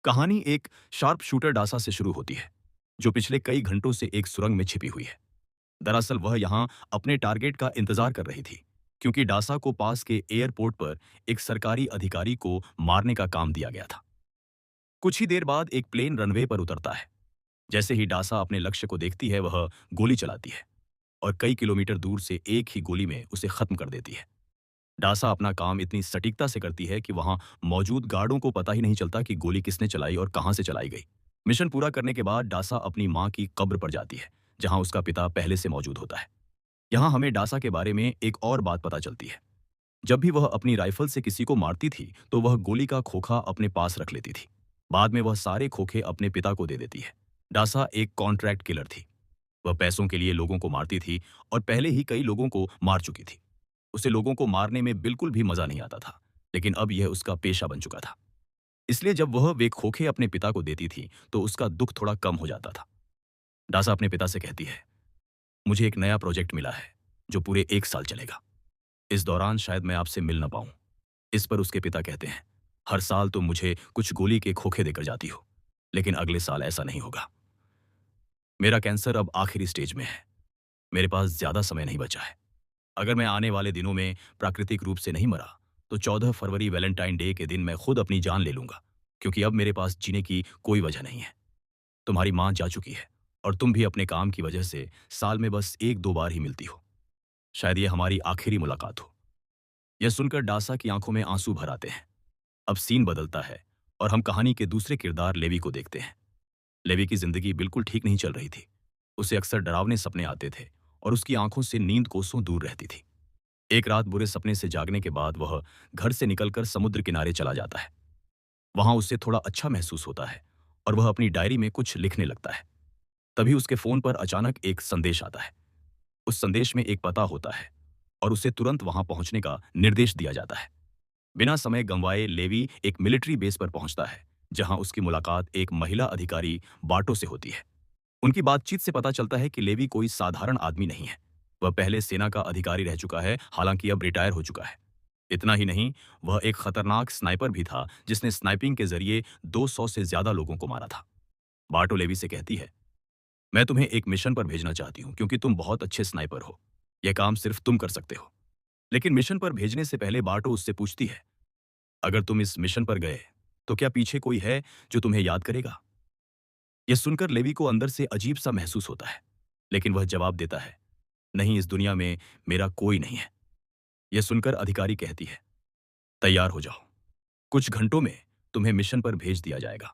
कहानी एक sharp shooter Dasa से शुरू होती है, जो पिछले कई घंटों से एक सुरंग में छिपी हुई है। दरअसल वह यहाँ अपने टारगेट का इंतजार कर रही थी, क्योंकि डासा को पास के एयरपोर्ट पर एक सरकारी अधिकारी को मारने का काम दिया गया था। कुछ ही देर बाद एक प्लेन रनवे पर उतरता है। जैसे ही डासा अपने लक्ष्य को देखती है, वह गोली चलाती है और कई किलोमीटर दूर से एक ही गोली में उसे खत्म कर देती है। डासा अपना काम इतनी सटीकता से करती है कि वहां मौजूद गार्डों को पता ही नहीं चलता कि गोली किसने चलाई और कहां से चलाई गई। मिशन पूरा करने के बाद डासा अपनी मां की कब्र पर जाती है, जहां उसका पिता पहले से मौजूद होता है। यहाँ हमें डासा के बारे में एक और बात पता चलती है। जब भी वह अपनी राइफल से किसी को मारती थी, तो वह गोली का खोखा अपने पास रख लेती थी। बाद में वह सारे खोखे अपने पिता को दे देती है। डासा एक कॉन्ट्रैक्ट किलर थी। वह पैसों के लिए लोगों को मारती थी और पहले ही कई लोगों को मार चुकी थी। उसे लोगों को मारने में बिल्कुल भी मजा नहीं आता था, लेकिन अब यह उसका पेशा बन चुका था। इसलिए जब वह वे खोखे अपने पिता को देती थी, तो उसका दुख थोड़ा कम हो जाता था। डासा अपने पिता से कहती है, मुझे एक नया प्रोजेक्ट मिला है, जो पूरे 1 साल चलेगा। इस दौरान शायद मैं आपसे मिल ना पाऊं। इस पर उसके पिता कहते हैं, हर साल तुम मुझे कुछ गोली के खोखे देकर जाती हो, लेकिन अगले साल ऐसा नहीं होगा। मेरा कैंसर अब आखिरी स्टेज में है। मेरे पास ज्यादा समय नहीं बचा है। अगर मैं आने वाले दिनों में प्राकृतिक रूप से नहीं मरा, तो 14 फरवरी वैलेंटाइन डे के दिन मैं खुद अपनी जान ले लूंगा, क्योंकि अब मेरे पास जीने की कोई वजह नहीं है। तुम्हारी मां जा चुकी है और तुम भी अपने काम की वजह से साल में बस 1-2 बार ही मिलती हो। शायद ये हमारी आखिरी मुलाकात हो। यह सुनकर डासा की आंखों में आंसू भर आते हैं। अब सीन बदलता है और हम कहानी के दूसरे किरदार लेवी को देखते हैं। लेवी की जिंदगी बिल्कुल ठीक नहीं चल रही थी। उसे अक्सर डरावने सपने आते थे और उसकी आंखों से नींद कोसों दूर रहती थी। एक रात बुरे सपने से जागने के बाद वह घर से निकलकर समुद्र किनारे चला जाता है। वहां उसे थोड़ा अच्छा महसूस होता है और वह अपनी डायरी में कुछ लिखने लगता है। तभी उसके फोन पर अचानक एक संदेश आता है। उस संदेश में एक पता होता है और उसे तुरंत वहां पहुंचने का निर्देश दिया जाता है। बिना समय गंवाए लेवी एक मिलिट्री बेस पर पहुंचता है, जहां उसकी मुलाकात एक महिला अधिकारी बाटो से होती है। उनकी बातचीत से पता चलता है कि लेवी कोई साधारण आदमी नहीं है। वह पहले सेना का अधिकारी रह चुका है, हालांकि अब रिटायर हो चुका है। इतना ही नहीं, वह एक खतरनाक स्नाइपर भी था, जिसने स्नाइपिंग के जरिए 200 से ज्यादा लोगों को मारा था। बाटो लेवी से कहती है, मैं तुम्हें एक मिशन पर भेजना चाहती हूँ, क्योंकि तुम बहुत अच्छे स्नाइपर हो। यह काम सिर्फ तुम कर सकते हो। लेकिन मिशन पर भेजने से पहले बाटो उससे पूछती है, अगर तुम इस मिशन पर गए, तो क्या पीछे कोई है जो तुम्हें याद करेगा? यह सुनकर लेवी को अंदर से अजीब सा महसूस होता है, लेकिन वह जवाब देता है, नहीं, इस दुनिया में मेरा कोई नहीं है। यह सुनकर अधिकारी कहती है, तैयार हो जाओ। कुछ घंटों में तुम्हें मिशन पर भेज दिया जाएगा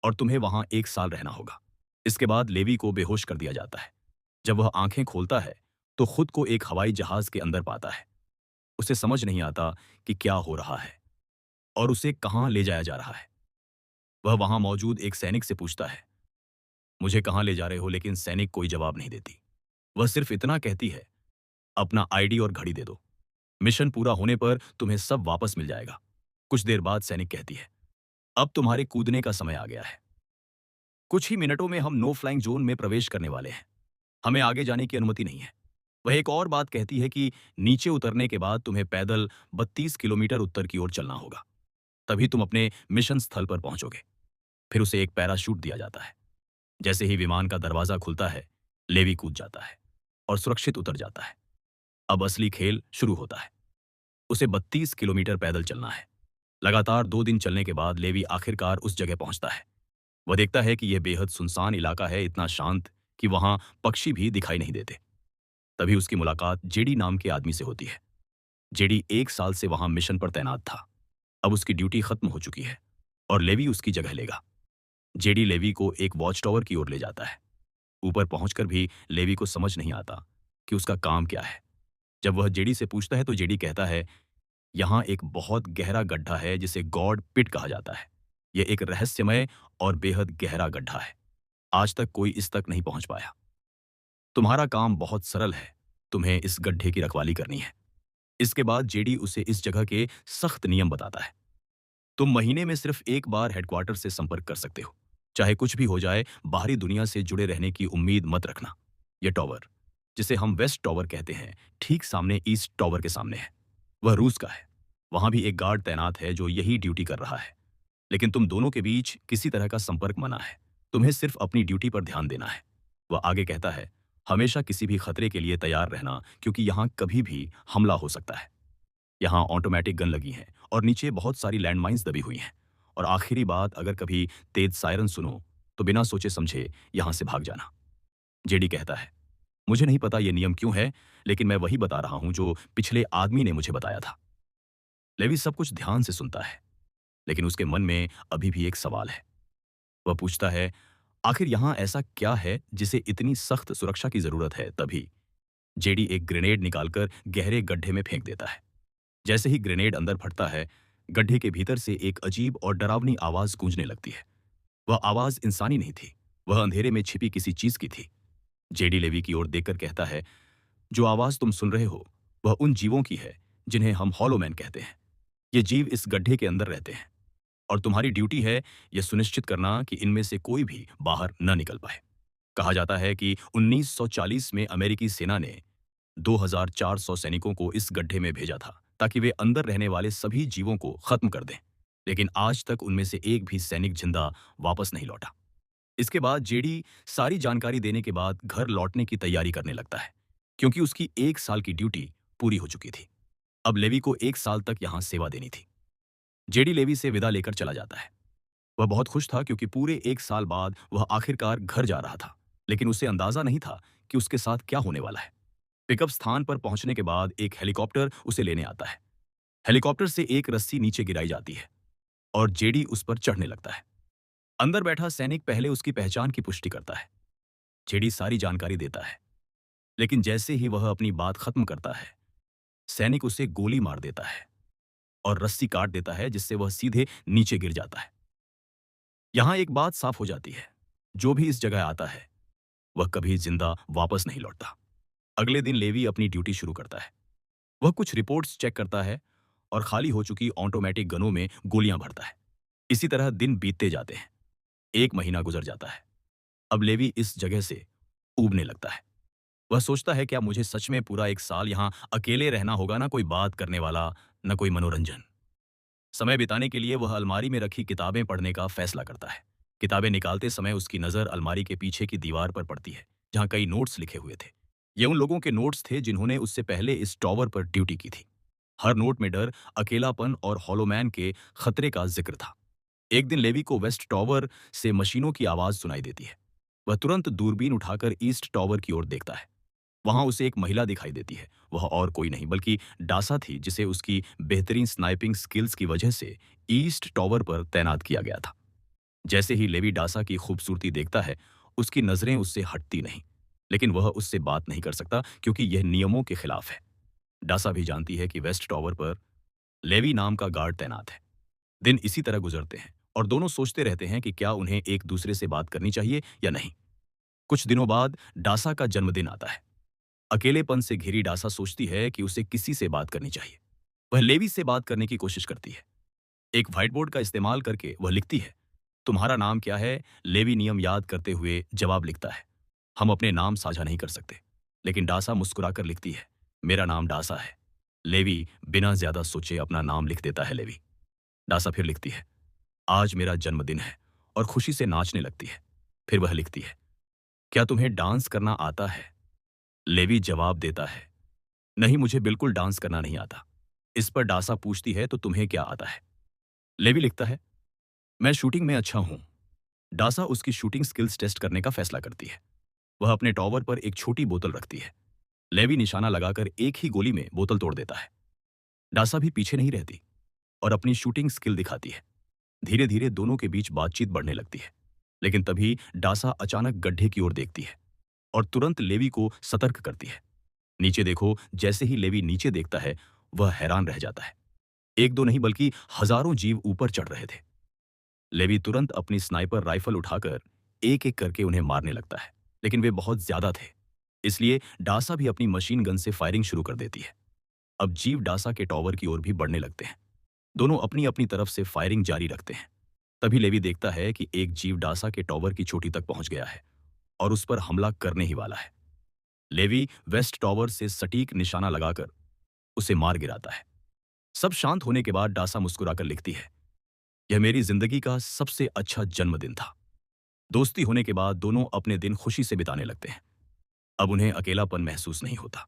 और तुम्हें वहां 1 साल रहना होगा। इसके बाद लेवी को बेहोश कर दिया जाता है। जब वह आंखें खोलता है, तो खुद को एक हवाई जहाज के अंदर पाता है। उसे समझ नहीं आता कि क्या हो रहा है और उसे कहां ले जाया जा रहा है। वह वहां मौजूद एक सैनिक से पूछता है, मुझे कहां ले जा रहे हो? लेकिन सैनिक कोई जवाब नहीं देती। वह सिर्फ इतना कहती है, अपना आईडी और घड़ी दे दो। मिशन पूरा होने पर तुम्हें सब वापस मिल जाएगा। कुछ देर बाद सैनिक कहती है, अब तुम्हारे कूदने का समय आ गया है। कुछ ही मिनटों में हम नो फ्लाइंग जोन में प्रवेश करने वाले हैं। हमें आगे जाने की अनुमति नहीं है। वह एक और बात कहती है कि नीचे उतरने के बाद तुम्हें पैदल 32 किलोमीटर उत्तर की ओर चलना होगा। तभी तुम अपने मिशन स्थल पर पहुंचोगे। फिर उसे एक पैराशूट दिया जाता है। जैसे ही विमान का दरवाजा खुलता है, लेवी कूद जाता है और सुरक्षित उतर जाता है। अब असली खेल शुरू होता है। उसे 32 किलोमीटर पैदल चलना है। लगातार 2 दिन चलने के बाद लेवी आखिरकार उस जगह पहुंचता है। वह देखता है कि यह बेहद सुनसान इलाका है, इतना शांत कि वहां पक्षी भी दिखाई नहीं देते। तभी उसकी मुलाकात जेडी नाम के आदमी से होती है। जेडी 1 साल से वहां मिशन पर तैनात था। अब उसकी ड्यूटी खत्म हो चुकी है और लेवी उसकी जगह लेगा। जेडी लेवी को एक वॉच टावर की ओर ले जाता है। ऊपर पहुंचकर भी लेवी को समझ नहीं आता कि उसका काम क्या है। जब वह जेडी से पूछता है, तो जेडी कहता है, यहाँ एक बहुत गहरा गड्ढा है, जिसे गॉड पिट कहा जाता है। यह एक रहस्यमय और बेहद गहरा गड्ढा है। आज तक कोई इस तक नहीं पहुंच पाया। तुम्हारा काम बहुत सरल है, तुम्हें इस गड्ढे की रखवाली करनी है। इसके बाद जेडी उसे इस जगह के सख्त नियम बताता है। तुम महीने में सिर्फ एक बार हेडक्वार्टर से संपर्क कर सकते हो। चाहे कुछ भी हो जाए, बाहरी दुनिया से जुड़े रहने की उम्मीद मत रखना। यह टॉवर, जिसे हम वेस्ट टॉवर कहते हैं, ठीक सामने ईस्ट टॉवर के सामने है। वह रूस का है। वहां भी एक गार्ड तैनात है जो यही ड्यूटी कर रहा है। लेकिन तुम दोनों के बीच किसी तरह का संपर्क मना है। तुम्हें सिर्फ अपनी ड्यूटी पर ध्यान देना है। वह आगे कहता है, हमेशा किसी भी खतरे के लिए तैयार रहना, क्योंकि यहाँ कभी भी हमला हो सकता है। यहाँ ऑटोमेटिक गन लगी हैं और नीचे बहुत सारी लैंडमाइंस दबी हुई हैं। और आखिरी बात, अगर कभी तेज सायरन सुनो तो बिना सोचे समझे यहाँ से भाग जाना। जेडी कहता है, मुझे नहीं पता ये नियम क्यों है, लेकिन मैं वही बता रहा हूँ जो पिछले आदमी ने मुझे बताया था। लेवी सब कुछ ध्यान से सुनता है, लेकिन उसके मन में अभी भी एक सवाल है। वह पूछता है, आखिर यहाँ ऐसा क्या है जिसे इतनी सख्त सुरक्षा की जरूरत है? तभी जेडी एक ग्रेनेड निकालकर गहरे गड्ढे में फेंक देता है। जैसे ही ग्रेनेड अंदर फटता है, गड्ढे के भीतर से एक अजीब और डरावनी आवाज गूंजने लगती है। वह आवाज इंसानी नहीं थी, वह अंधेरे में छिपी किसी चीज की थी। जेडी लेवी की ओर देखकर कहता है, जो आवाज तुम सुन रहे हो वह उन जीवों की है जिन्हें हम हॉलोमैन कहते हैं। ये जीव इस गड्ढे के अंदर रहते हैं और तुम्हारी ड्यूटी है यह सुनिश्चित करना कि इनमें से कोई भी बाहर न निकल पाए। कहा जाता है कि 1940 में अमेरिकी सेना ने 2400 सैनिकों को इस गड्ढे में भेजा था ताकि वे अंदर रहने वाले सभी जीवों को खत्म कर दें, लेकिन आज तक उनमें से एक भी सैनिक जिंदा वापस नहीं लौटा। इसके बाद जेडी सारी जानकारी देने के बाद घर लौटने की तैयारी करने लगता है, क्योंकि उसकी 1 साल की ड्यूटी पूरी हो चुकी थी। अब लेवी को 1 साल तक यहाँ सेवा देनी थी। जेडी लेवी से विदा लेकर चला जाता है। वह बहुत खुश था क्योंकि पूरे 1 साल बाद वह आखिरकार घर जा रहा था, लेकिन उसे अंदाजा नहीं था कि उसके साथ क्या होने वाला है। पिकअप स्थान पर पहुंचने के बाद एक हेलीकॉप्टर उसे लेने आता है। हेलीकॉप्टर से एक रस्सी नीचे गिराई जाती है और जेडी उस पर चढ़ने लगता है। अंदर बैठा सैनिक पहले उसकी पहचान की पुष्टि करता है। जेडी सारी जानकारी देता है, लेकिन जैसे ही वह अपनी बात खत्म करता है, सैनिक उसे गोली मार देता है और रस्सी काट देता है, जिससे वह सीधे नीचे गिर जाता है। यहां एक बात साफ हो जाती है, जो भी इस जगह आता है वह कभी जिंदा वापस नहीं लौटता। अगले दिन लेवी अपनी ड्यूटी शुरू करता है। वह कुछ रिपोर्ट्स चेक करता है और खाली हो चुकी ऑटोमेटिक गनों में गोलियां भरता है। इसी तरह दिन बीतते जाते हैं। 1 महीना गुजर जाता है। अब लेवी इस जगह से ऊबने लगता है। वह सोचता है, क्या मुझे सच में पूरा 1 साल यहाँ अकेले रहना होगा? ना कोई बात करने वाला, न कोई मनोरंजन। समय बिताने के लिए वह अलमारी में रखी किताबें पढ़ने का फैसला करता है। किताबें निकालते समय उसकी नज़र अलमारी के पीछे की दीवार पर पड़ती है, जहाँ कई नोट्स लिखे हुए थे। ये उन लोगों के नोट्स थे जिन्होंने उससे पहले इस टॉवर पर ड्यूटी की थी। हर नोट में डर, अकेलापन और हॉलोमैन के खतरे का जिक्र था। एक दिन लेवी को वेस्ट टॉवर से मशीनों की आवाज सुनाई देती है। वह तुरंत दूरबीन उठाकर ईस्ट टॉवर की ओर देखता है। वहां उसे एक महिला दिखाई देती है। वह और कोई नहीं बल्कि डासा थी, जिसे उसकी बेहतरीन स्नाइपिंग स्किल्स की वजह से ईस्ट टॉवर पर तैनात किया गया था। जैसे ही लेवी डासा की खूबसूरती देखता है, उसकी नजरें उससे हटती नहीं, लेकिन वह उससे बात नहीं कर सकता क्योंकि यह नियमों के खिलाफ है। डासा भी जानती है कि वेस्ट टॉवर पर लेवी नाम का गार्ड तैनात है। दिन इसी तरह गुजरते हैं और दोनों सोचते रहते हैं कि क्या उन्हें एक दूसरे से बात करनी चाहिए या नहीं। कुछ दिनों बाद डासा का जन्मदिन आता है। अकेलेपन से घिरी डासा सोचती है कि उसे किसी से बात करनी चाहिए। वह लेवी से बात करने की कोशिश करती है। एक व्हाइट बोर्ड का इस्तेमाल करके वह लिखती है, तुम्हारा नाम क्या है? लेवी नियम याद करते हुए जवाब लिखता है, हम अपने नाम साझा नहीं कर सकते। लेकिन डासा मुस्कुराकर लिखती है, मेरा नाम डासा है। लेवी बिना ज्यादा सोचे अपना नाम लिख देता है। लेवी डासा फिर लिखती है, आज मेरा जन्मदिन है, और खुशी से नाचने लगती है। फिर वह लिखती है, क्या तुम्हें डांस करना आता है? लेवी जवाब देता है, नहीं, मुझे बिल्कुल डांस करना नहीं आता। इस पर डासा पूछती है, तो तुम्हें क्या आता है? लेवी लिखता है, मैं शूटिंग में अच्छा हूं। डासा उसकी शूटिंग स्किल्स टेस्ट करने का फैसला करती है। वह अपने टॉवर पर एक छोटी बोतल रखती है। लेवी निशाना लगाकर एक ही गोली में बोतल तोड़ देता है। डासा भी पीछे नहीं रहती और अपनी शूटिंग स्किल दिखाती है। धीरे धीरे दोनों के बीच बातचीत बढ़ने लगती है, लेकिन तभी डासा अचानक गड्ढे की ओर देखती है और तुरंत लेवी को सतर्क करती है। नीचे देखो। जैसे ही लेवी नीचे देखता है, वह हैरान रह जाता है। एक दो नहीं बल्कि हजारों जीव ऊपर चढ़ रहे थे। लेवी तुरंत अपनी स्नाइपर राइफल उठाकर एक एक करके उन्हें मारने लगता है, लेकिन वे बहुत ज्यादा थे, इसलिए डासा भी अपनी मशीन गन से फायरिंग शुरू कर देती है। अब जीव डासा के टॉवर की ओर भी बढ़ने लगते हैं। दोनों अपनी अपनी तरफ से फायरिंग जारी रखते हैं। तभी लेवी देखता है कि एक जीव डासा के टॉवर की चोटी तक पहुंच गया है और उस पर हमला करने ही वाला है। लेवी वेस्ट टॉवर से सटीक निशाना लगाकर उसे मार गिराता है। सब शांत होने के बाद डासा मुस्कुराकर लिखती है, यह मेरी जिंदगी का सबसे अच्छा जन्मदिन था। दोस्ती होने के बाद दोनों अपने दिन खुशी से बिताने लगते हैं। अब उन्हें अकेलापन महसूस नहीं होता।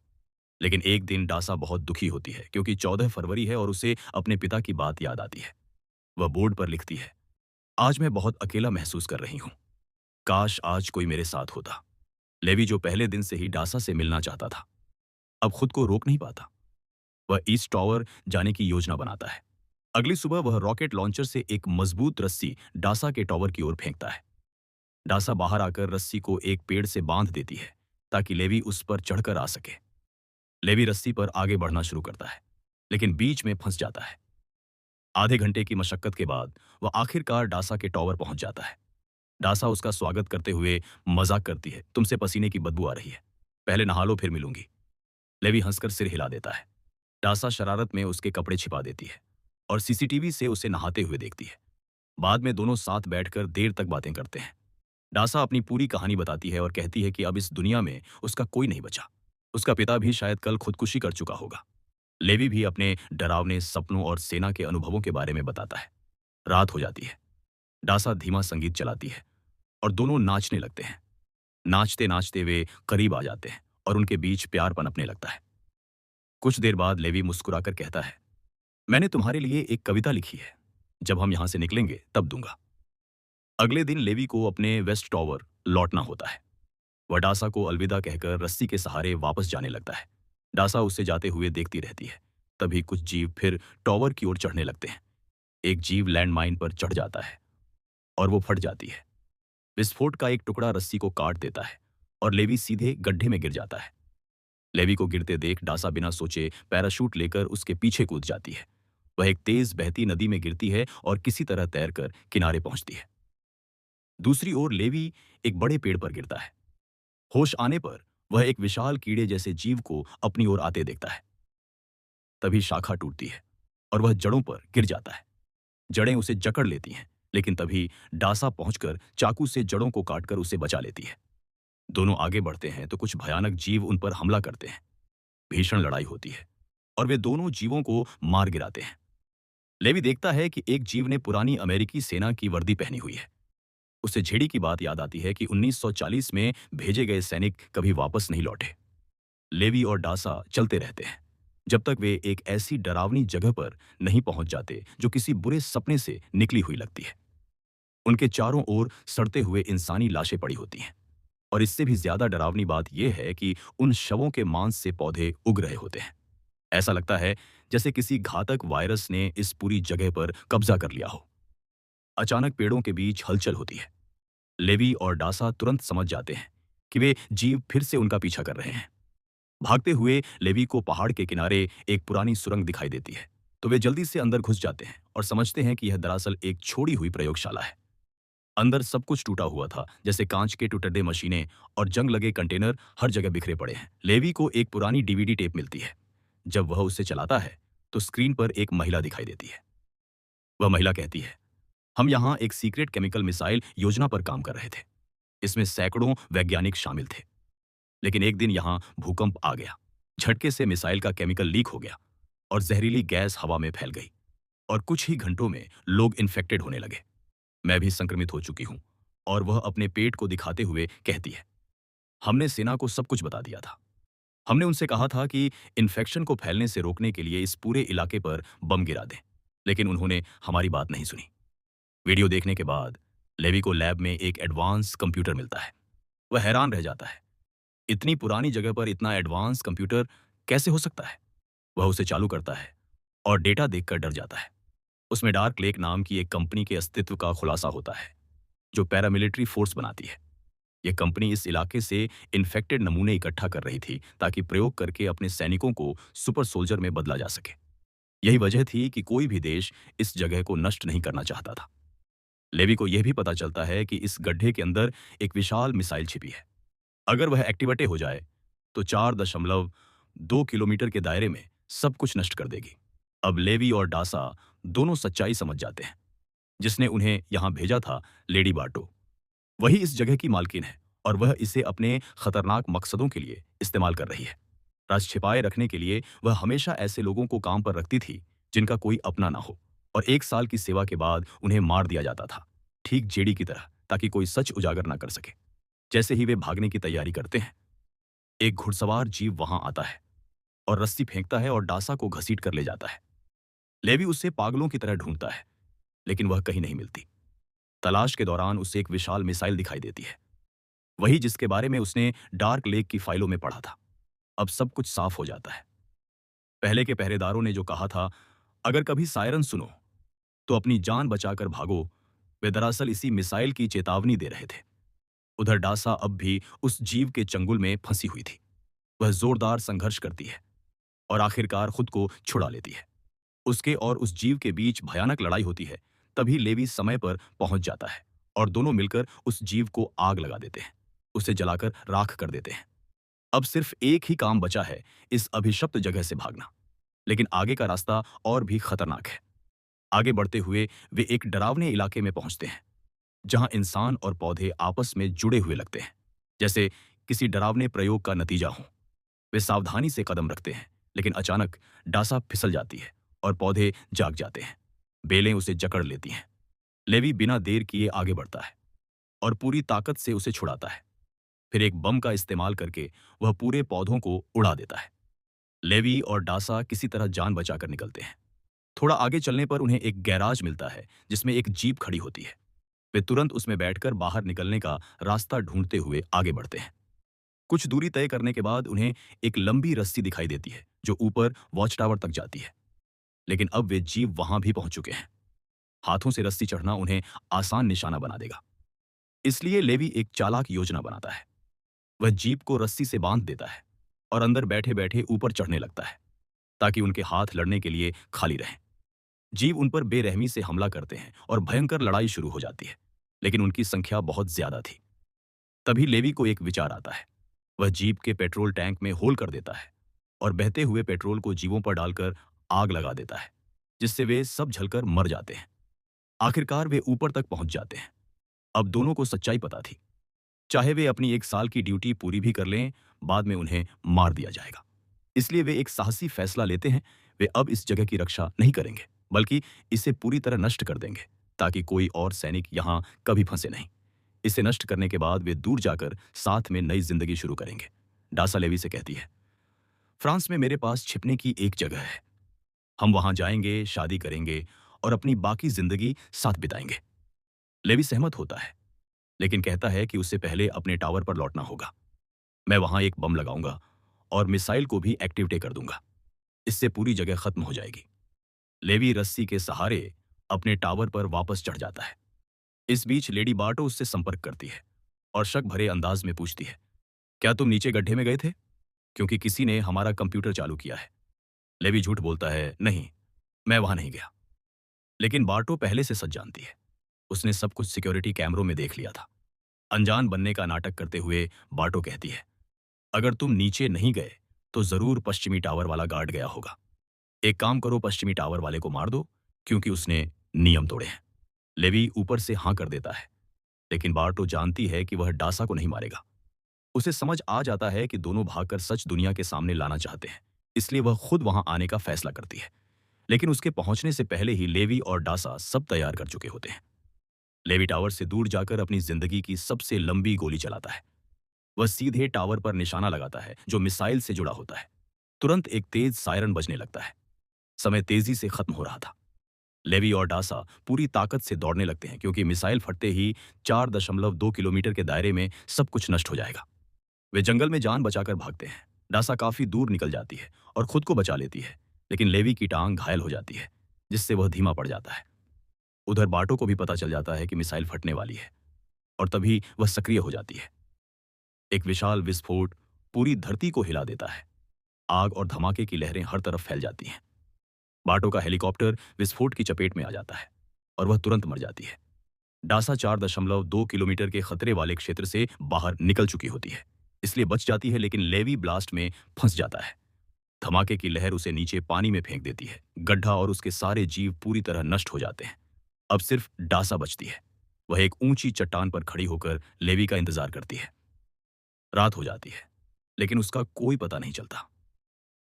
लेकिन एक दिन डासा बहुत दुखी होती है क्योंकि 14 फरवरी है और उसे अपने पिता की बात याद आती है। वह बोर्ड पर लिखती है, आज मैं बहुत अकेला महसूस कर रही हूँ। काश आज कोई मेरे साथ होता। लेवी जो पहले दिन से ही डासा से मिलना चाहता था, अब खुद को रोक नहीं पाता। वह ईस्ट टावर जाने की योजना बनाता है। अगली सुबह वह रॉकेट लॉन्चर से एक मजबूत रस्सी डासा के टावर की ओर फेंकता है। डासा बाहर आकर रस्सी को एक पेड़ से बांध देती है ताकि लेवी उस पर चढ़कर आ सके। लेवी रस्सी पर आगे बढ़ना शुरू करता है, लेकिन बीच में फंस जाता है। आधे घंटे की मशक्कत के बाद वह आखिरकार डासा के टावर पहुंच जाता है। डासा उसका स्वागत करते हुए मजाक करती है, तुमसे पसीने की बदबू आ रही है, पहले नहा लो फिर मिलूंगी। लेवी हंसकर सिर हिला देता है। डासा शरारत में उसके कपड़े छिपा देती है और सीसीटीवी से उसे नहाते हुए देखती है। बाद में दोनों साथ बैठकर देर तक बातें करते हैं। डासा अपनी पूरी कहानी बताती है और कहती है कि अब इस दुनिया में उसका कोई नहीं बचा। उसका पिता भी शायद कल खुदकुशी कर चुका होगा। लेवी भी अपने डरावने सपनों और सेना के अनुभवों के बारे में बताता है। रात हो जाती है। डासा धीमा संगीत चलाती है और दोनों नाचने लगते हैं। नाचते नाचते वे करीब आ जाते हैं और उनके बीच प्यार पनपने लगता है। कुछ देर बाद लेवी मुस्कुराकर कहता है, मैंने तुम्हारे लिए एक कविता लिखी है, जब हम यहां से निकलेंगे तब दूंगा। अगले दिन लेवी को अपने वेस्ट टावर लौटना होता है। वह डासा को अलविदा कहकर रस्सी के सहारे वापस जाने लगता है। डासा उसे जाते हुए देखती रहती है। तभी कुछ जीव फिर टावर की ओर चढ़ने लगते हैं। एक जीव लैंडमाइन पर चढ़ जाता है और वो फट जाती है। विस्फोट का एक टुकड़ा रस्सी को काट देता है और लेवी सीधे गड्ढे में गिर जाता है। लेवी को गिरते देख डासा बिना सोचे पैराशूट लेकर उसके पीछे कूद जाती है। वह एक तेज बहती नदी में गिरती है और किसी तरह तैरकर किनारे पहुंचती है। दूसरी ओर लेवी एक बड़े पेड़ पर गिरता है। होश आने पर वह एक विशाल कीड़े जैसे जीव को अपनी ओर आते देखता है। तभी शाखा टूटती है और वह जड़ों पर गिर जाता है। जड़ें उसे जकड़ लेती हैं, लेकिन तभी डासा पहुंचकर चाकू से जड़ों को काटकर उसे बचा लेती है। दोनों आगे बढ़ते हैं तो कुछ भयानक जीव उन पर हमला करते हैं। भीषण लड़ाई होती है और वे दोनों जीवों को मार गिराते हैं। लेवी देखता है कि एक जीव ने पुरानी अमेरिकी सेना की वर्दी पहनी हुई है। उसे झेड़ी की बात याद आती है कि 1940 में भेजे गए सैनिक कभी वापस नहीं लौटे। लेवी और डासा चलते रहते हैं जब तक वे एक ऐसी डरावनी जगह पर नहीं पहुंच जाते जो किसी बुरे सपने से निकली हुई लगती है। उनके चारों ओर सड़ते हुए इंसानी लाशें पड़ी होती हैं और इससे भी ज्यादा डरावनी बात यह है कि उन शवों के मांस से पौधे उग रहे होते हैं। ऐसा लगता है जैसे किसी घातक वायरस ने इस पूरी जगह पर कब्जा कर लिया हो। अचानक पेड़ों के बीच हलचल होती है। लेवी और डासा तुरंत समझ जाते हैं कि वे जीव फिर से उनका पीछा कर रहे हैं। भागते हुए लेवी को पहाड़ के किनारे एक पुरानी सुरंग दिखाई देती है, तो वे जल्दी से अंदर घुस जाते हैं और समझते हैं कि यह दरअसल एक छोड़ी हुई प्रयोगशाला है। अंदर सब कुछ टूटा हुआ था, जैसे कांच के टुकड़े, मशीनें और जंग लगे कंटेनर हर जगह बिखरे पड़े हैं। लेवी को एक पुरानी डीवीडी टेप मिलती है। जब वह उसे चलाता है तो स्क्रीन पर एक महिला दिखाई देती है। वह महिला कहती है, हम यहाँ एक सीक्रेट केमिकल मिसाइल योजना पर काम कर रहे थे। इसमें सैकड़ों वैज्ञानिक शामिल थे। लेकिन एक दिन यहाँ भूकंप आ गया। झटके से मिसाइल का केमिकल लीक हो गया और जहरीली गैस हवा में फैल गई और कुछ ही घंटों में लोग इन्फेक्टेड होने लगे। मैं भी संक्रमित हो चुकी हूँ। और वह अपने पेट को दिखाते हुए कहती है, हमने सेना को सब कुछ बता दिया था। हमने उनसे कहा था कि इन्फेक्शन को फैलने से रोकने के लिए इस पूरे इलाके पर बम गिरा दें, लेकिन उन्होंने हमारी बात नहीं सुनी। वीडियो देखने के बाद लेवी को लैब में एक एडवांस कंप्यूटर मिलता है। वह हैरान रह जाता है, इतनी पुरानी जगह पर इतना एडवांस कंप्यूटर कैसे हो सकता है। वह उसे चालू करता है और डेटा देखकर डर जाता है। उसमें डार्क लेक नाम की एक कंपनी के अस्तित्व का खुलासा होता है, जो पैरामिलिट्री फोर्स बनाती है। यह कंपनी इस इलाके से इन्फेक्टेड नमूने इकट्ठा कर रही थी ताकि प्रयोग करके अपने सैनिकों को सुपर सोल्जर में बदला जा सके। यही वजह थी कि कोई भी देश इस जगह को नष्ट नहीं करना चाहता था। लेवी को यह भी पता चलता है कि इस गड्ढे के अंदर एक विशाल मिसाइल छिपी है। अगर वह एक्टिवेट हो जाए तो 4.2 किलोमीटर के दायरे में सब कुछ नष्ट कर देगी। अब लेवी और डासा दोनों सच्चाई समझ जाते हैं। जिसने उन्हें यहां भेजा था, लेडी बार्टो, वही इस जगह की मालकिन है और वह इसे अपने खतरनाक मकसदों के लिए इस्तेमाल कर रही है। राज छिपाए रखने के लिए वह हमेशा ऐसे लोगों को काम पर रखती थी जिनका कोई अपना ना हो और 1 साल की सेवा के बाद उन्हें मार दिया जाता था, ठीक जेडी की तरह, ताकि कोई सच उजागर ना कर सके। जैसे ही वे भागने की तैयारी करते हैं, एक घुड़सवार जीव वहां आता है और रस्सी फेंकता है और डासा को घसीट कर ले जाता है। लेवी उसे पागलों की तरह ढूंढता है, लेकिन वह कहीं नहीं मिलती। तलाश के दौरान उसे एक विशाल मिसाइल दिखाई देती है, वही जिसके बारे में उसने डार्क लेक की फाइलों में पढ़ा था। अब सब कुछ साफ हो जाता है। पहले के पहरेदारों ने जो कहा था, अगर कभी सायरन सुनो तो अपनी जान बचाकर भागो, वे दरअसल इसी मिसाइल की चेतावनी दे रहे थे। उधर डासा अब भी उस जीव के चंगुल में फंसी हुई थी। वह जोरदार संघर्ष करती है और आखिरकार खुद को छुड़ा लेती है। उसके और उस जीव के बीच भयानक लड़ाई होती है। तभी लेवी समय पर पहुंच जाता है और दोनों मिलकर उस जीव को आग लगा देते हैं, उसे जलाकर राख कर देते हैं। अब सिर्फ एक ही काम बचा है, इस अभिशप्त जगह से भागना। लेकिन आगे का रास्ता और भी खतरनाक है। आगे बढ़ते हुए वे एक डरावने इलाके में पहुंचते हैं, जहां इंसान और पौधे आपस में जुड़े हुए लगते हैं, जैसे किसी डरावने प्रयोग का नतीजा हो। वे सावधानी से कदम रखते हैं, लेकिन अचानक डासा फिसल जाती है और पौधे जाग जाते हैं। बेलें उसे जकड़ लेती हैं। लेवी बिना देर किए आगे बढ़ता है और पूरी ताकत से उसे छुड़ाता है। फिर एक बम का इस्तेमाल करके वह पूरे पौधों को उड़ा देता है। लेवी और डासा किसी तरह जान बचाकर निकलते हैं। थोड़ा आगे चलने पर उन्हें एक गैराज मिलता है, जिसमें एक जीप खड़ी होती है। वे तुरंत उसमें बैठकर बाहर निकलने का रास्ता ढूंढते हुए आगे बढ़ते हैं। कुछ दूरी तय करने के बाद उन्हें एक लंबी रस्सी दिखाई देती है, जो ऊपर वॉच टावर तक जाती है। लेकिन अब वे जीप वहां भी पहुंच चुके हैं। हाथों से रस्सी चढ़ना उन्हें आसान निशाना बना देगा। इसलिए लेवी एक चालाक योजना बनाता है। वह जीप को रस्सी से बांध देता है और अंदर बैठे बैठे ऊपर चढ़ने लगता है, ताकि उनके हाथ लड़ने के लिए खाली रहें। जीव उन पर बेरहमी से हमला करते हैं और भयंकर लड़ाई शुरू हो जाती है, लेकिन उनकी संख्या बहुत ज्यादा थी। तभी लेवी को एक विचार आता है। वह जीप के पेट्रोल टैंक में होल कर देता है और बहते हुए पेट्रोल को जीवों पर डालकर आग लगा देता है, जिससे वे सब जलकर मर जाते हैं। आखिरकार वे ऊपर तक पहुंच जाते हैं। अब दोनों को सच्चाई पता थी, चाहे वे अपनी 1 साल की ड्यूटी पूरी भी कर लें, बाद में उन्हें मार दिया जाएगा। इसलिए वे एक साहसी फैसला लेते हैं। वे अब इस जगह की रक्षा नहीं करेंगे, बल्कि इसे पूरी तरह नष्ट कर देंगे, ताकि कोई और सैनिक यहां कभी फंसे नहीं। इसे नष्ट करने के बाद वे दूर जाकर साथ में नई जिंदगी शुरू करेंगे। डासा लेवी से कहती है, फ्रांस में मेरे पास छिपने की एक जगह है। हम वहां जाएंगे, शादी करेंगे और अपनी बाकी जिंदगी साथ बिताएंगे। लेवी सहमत होता है, लेकिन कहता है कि उससे पहले अपने टावर पर लौटना होगा। मैं वहां एक बम लगाऊंगा और मिसाइल को भी एक्टिवेट कर दूंगा। इससे पूरी जगह खत्म हो जाएगी। लेवी रस्सी के सहारे अपने टावर पर वापस चढ़ जाता है। इस बीच लेडी बार्टो उससे संपर्क करती है और शक भरे अंदाज में पूछती है, क्या तुम नीचे गड्ढे में गए थे? क्योंकि किसी ने हमारा कंप्यूटर चालू किया है। लेवी झूठ बोलता है, नहीं, मैं वहां नहीं गया। लेकिन बार्टो पहले से सच जानती है। उसने सब कुछ सिक्योरिटी कैमरों में देख लिया था। अनजान बनने का नाटक करते हुए बार्टो कहती है, अगर तुम नीचे नहीं गए तो जरूर पश्चिमी टावर वाला गार्ड गया होगा। एक काम करो, पश्चिमी टावर वाले को मार दो, क्योंकि उसने नियम तोड़े हैं। लेवी ऊपर से हाँ कर देता है, लेकिन बार्टो जानती है कि वह डासा को नहीं मारेगा। उसे समझ आ जाता है कि दोनों भागकर सच दुनिया के सामने लाना चाहते हैं, इसलिए वह खुद वहां आने का फैसला करती है। लेकिन उसके पहुंचने से पहले ही लेवी और डासा सब तैयार कर चुके होते हैं। लेवी टावर से दूर जाकर अपनी जिंदगी की सबसे लंबी गोली चलाता है। वह सीधे टावर पर निशाना लगाता है, जो मिसाइल से जुड़ा होता है। तुरंत एक तेज सायरन बजने लगता है। समय तेजी से खत्म हो रहा था। लेवी और डासा पूरी ताकत से दौड़ने लगते हैं, क्योंकि मिसाइल फटते ही 4.2 किलोमीटर के दायरे में सब कुछ नष्ट हो जाएगा। वे जंगल में जान बचाकर भागते हैं। डासा काफी दूर निकल जाती है और खुद को बचा लेती है, लेकिन लेवी की टांग घायल हो जाती है, जिससे वह धीमा पड़ जाता है। उधर बाटो को भी पता चल जाता है कि मिसाइल फटने वाली है, और तभी वह सक्रिय हो जाती है। एक विशाल विस्फोट पूरी धरती को हिला देता है। आग और धमाके की लहरें हर तरफ फैल जाती हैं। बाटो का हेलीकॉप्टर विस्फोट की चपेट में आ जाता है और वह तुरंत मर जाती है। डासा 4.2 किलोमीटर के खतरे वाले क्षेत्र से बाहर निकल चुकी होती है, इसलिए बच जाती है, लेकिन लेवी ब्लास्ट में फंस जाता है। धमाके की लहर उसे नीचे पानी में फेंक देती है। गड्ढा और उसके सारे जीव पूरी तरह नष्ट हो जाते हैं। अब सिर्फ डासा बचती है। वह एक ऊंची चट्टान पर खड़ी होकर लेवी का इंतजार करती है। रात हो जाती है, लेकिन उसका कोई पता नहीं चलता।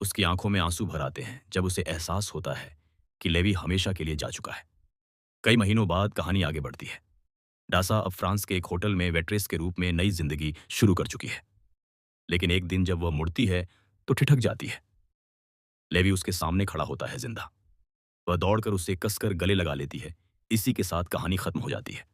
उसकी आंखों में आंसू भर आते हैं जब उसे एहसास होता है कि लेवी हमेशा के लिए जा चुका है। कई महीनों बाद कहानी आगे बढ़ती है। डासा अब फ्रांस के एक होटल में वेट्रेस के रूप में नई जिंदगी शुरू कर चुकी है। लेकिन एक दिन जब वह मुड़ती है तो ठिठक जाती है। लेवी उसके सामने खड़ा होता है जिंदा। वह दौड़कर उसे कसकर गले लगा लेती है। इसी के साथ कहानी खत्म हो जाती है।